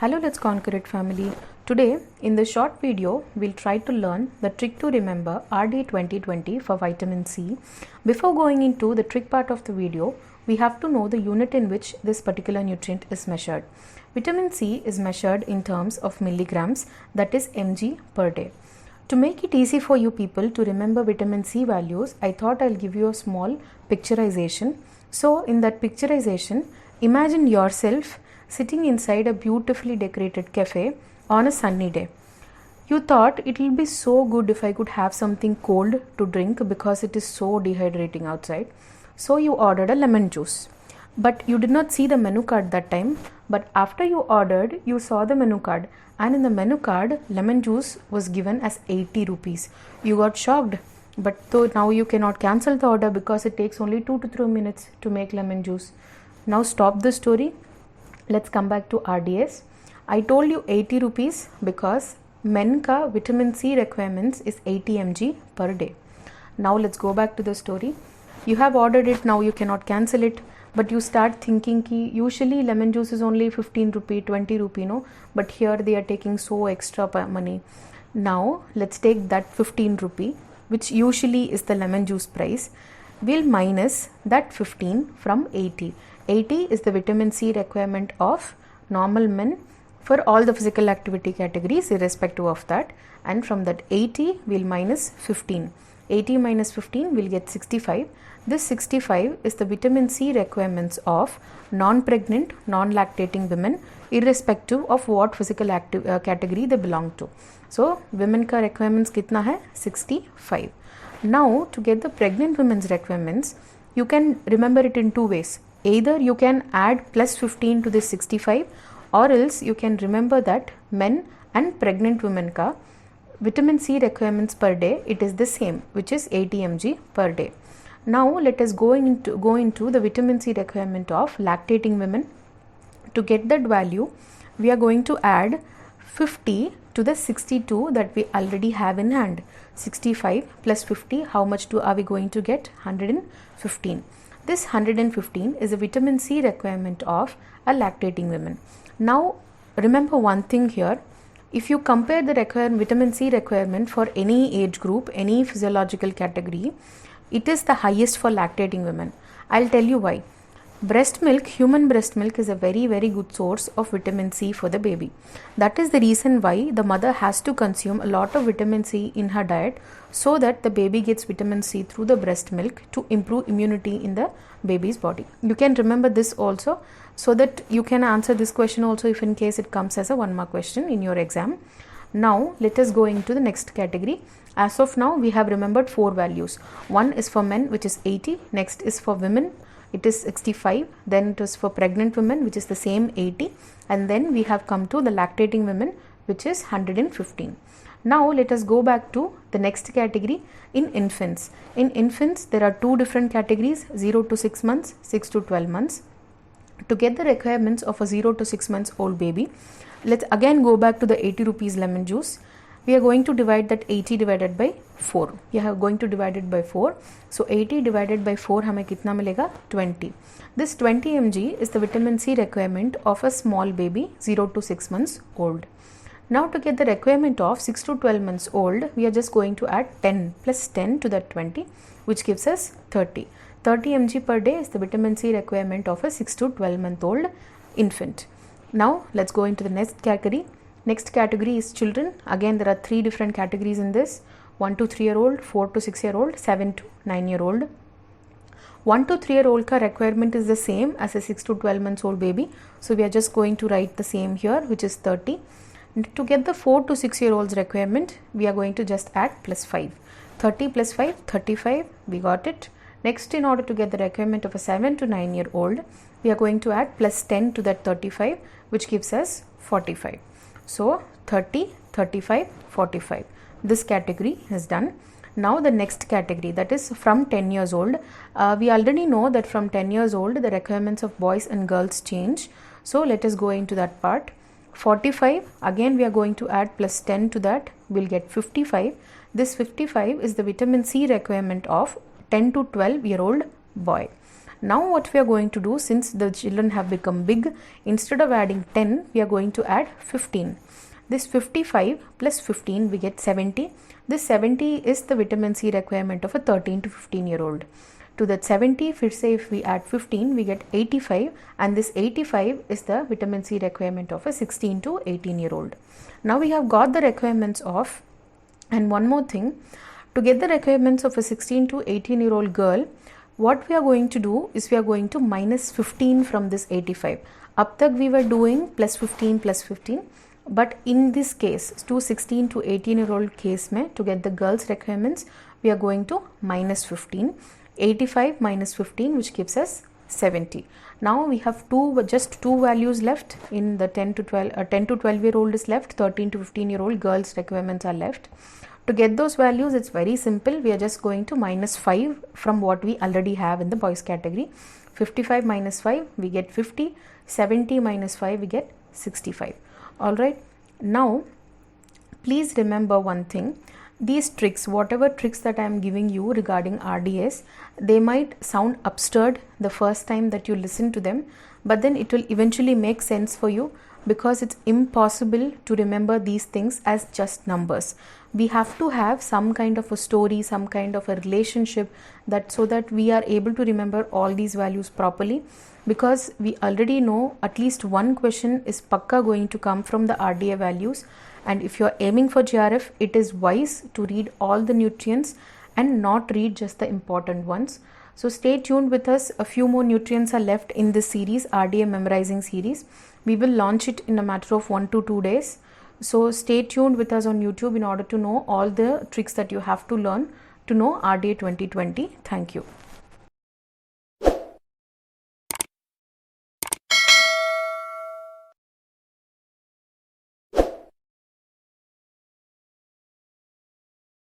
Hello, Let's Conquer It family. Today, in this short video, we'll try to learn the trick to remember RDA 2020 for vitamin C. Before going into the trick part of the video, we have to know the unit in which this particular nutrient is measured. Vitamin C is measured in terms of milligrams, that is mg per day. To make it easy for you people to remember vitamin C values, I thought I'll give you a small picturization. So, in that picturization, imagine yourself sitting inside a beautifully decorated cafe on a sunny day. You thought it will be so good if I could have something cold to drink because it is so dehydrating outside. So you ordered a lemon juice. But you did not see the menu card that time. But after you ordered, you saw the menu card. And in the menu card, lemon juice was given as 80 rupees. You got shocked. But though now you cannot cancel the order because it takes only 2 to 3 minutes to make lemon juice. Now stop the story. Let's come back to RDS. I told you 80 rupees because men ka vitamin C requirements is 80 mg per day. Now let's go back to the story. You have ordered it, now you cannot cancel it, but you start thinking ki usually lemon juice is only 15 rupee, 20 rupee, no, but here they are taking so extra money. Now let's take that 15 rupee, which usually is the lemon juice price. We'll minus that 15 from 80. 80 is the vitamin C requirement of normal men for all the physical activity categories irrespective of that, and from that 80 we'll minus 15. 80 minus 15 will get 65. This 65 is the vitamin C requirements of non-pregnant, non-lactating women irrespective of what physical category they belong to. So women ka requirements kitna hai? 65. Now to get the pregnant women's requirements, you can remember it in two ways. Either you can add plus 15 to this 65, or else you can remember that men and pregnant women ka vitamin C requirements per day, it is the same, which is 80 mg per day. Now let us go into the vitamin C requirement of lactating women. To get that value, we are going to add 50 to the 62 that we already have in hand. 65 plus 50, how much are we going to get? 115. This 115 is a vitamin C requirement of a lactating woman. Now remember one thing here. If you compare the vitamin C requirement for any age group, any physiological category, it is the highest for lactating women. I'll tell you why. Breast milk, human breast milk is a very, very good source of vitamin C for the baby. That is the reason why the mother has to consume a lot of vitamin C in her diet so that the baby gets vitamin C through the breast milk to improve immunity in the baby's body. You can remember this also so that you can answer this question also if in case it comes as a 1 mark question in your exam. Now let us go into the next category. As of now, we have remembered 4 values. One is for men, which is 80. Next is for women, it is 65. Then it is for pregnant women, which is the same 80. And then we have come to the lactating women, which is 115. Now let us go back to the next category in infants. In infants, there are 2 different categories, 0 to 6 months, 6 to 12 months. To get the requirements of a 0 to 6 months old baby, let's again go back to the 80 rupees lemon juice. We are going to divide that 80 divided by 4. We are going to divide it by 4. So 80 divided by 4 हमें कितना मिलेगा? 20. This 20 mg is the vitamin C requirement of a small baby 0 to 6 months old. Now to get the requirement of 6 to 12 months old, we are just going to add 10 plus 10 to that 20, which gives us 30. 30 mg per day is the vitamin C requirement of a 6 to 12 month old infant. Now let's go into the next category. Next category is children. Again, there are 3 different categories in this. 1 to 3 year old, 4 to 6 year old, 7 to 9 year old. 1 to 3 year old ka requirement is the same as a 6 to 12 months old baby. So we are just going to write the same here, which is 30. And to get the 4 to 6 year old's requirement, we are going to just add plus 5. 30 plus 5, 35. We got it. Next, in order to get the requirement of a 7 to 9 year old, we are going to add plus 10 to that 35, which gives us 45. So 30, 35, 45. This category is done. Now the next category, that is from 10 years old. We already know that from 10 years old the requirements of boys and girls change. So let us go into that part. 45, again we are going to add plus 10 to that. We'll get 55. This 55 is the vitamin C requirement of 10 to 12 year old boy. Now what we are going to do, since the children have become big, instead of adding 10, we are going to add 15. This 55 plus 15, we get 70. This 70 is the vitamin C requirement of a 13 to 15 year old. To that 70, if we add 15, we get 85, and this 85 is the vitamin C requirement of a 16 to 18 year old. Now we have got the requirements of, and one more thing, to get the requirements of a 16 to 18 year old girl, what we are going to do is we are going to minus 15 from this 85. Up tak we were doing plus 15 plus 15, but in this case, to 16 to 18 year old case mein, to get the girls requirements, we are going to minus 15. 85 minus 15, which gives us 70. Now we have just two values left in the 10 to 12 year old is left, 13 to 15 year old girls requirements are left. To get those values, it's very simple. We are just going to minus 5 from what we already have in the boys category. 55 minus 5, we get 50. 70 minus 5, we get 65. Alright, now please remember one thing. These tricks, whatever tricks that I am giving you regarding RDS, they might sound absurd the first time that you listen to them, but then it will eventually make sense for you, because it's impossible to remember these things as just numbers. We have to have some kind of a story, some kind of a relationship, that so that we are able to remember all these values properly, because we already know at least one question is pakka going to come from the RDA values. And if you are aiming for GRF, it is wise to read all the nutrients and not read just the important ones. So stay tuned with us. A few more nutrients are left in this series, RDA memorizing series. We will launch it in a matter of 1 to 2 days. So stay tuned with us on YouTube in order to know all the tricks that you have to learn to know RDA 2020. Thank you.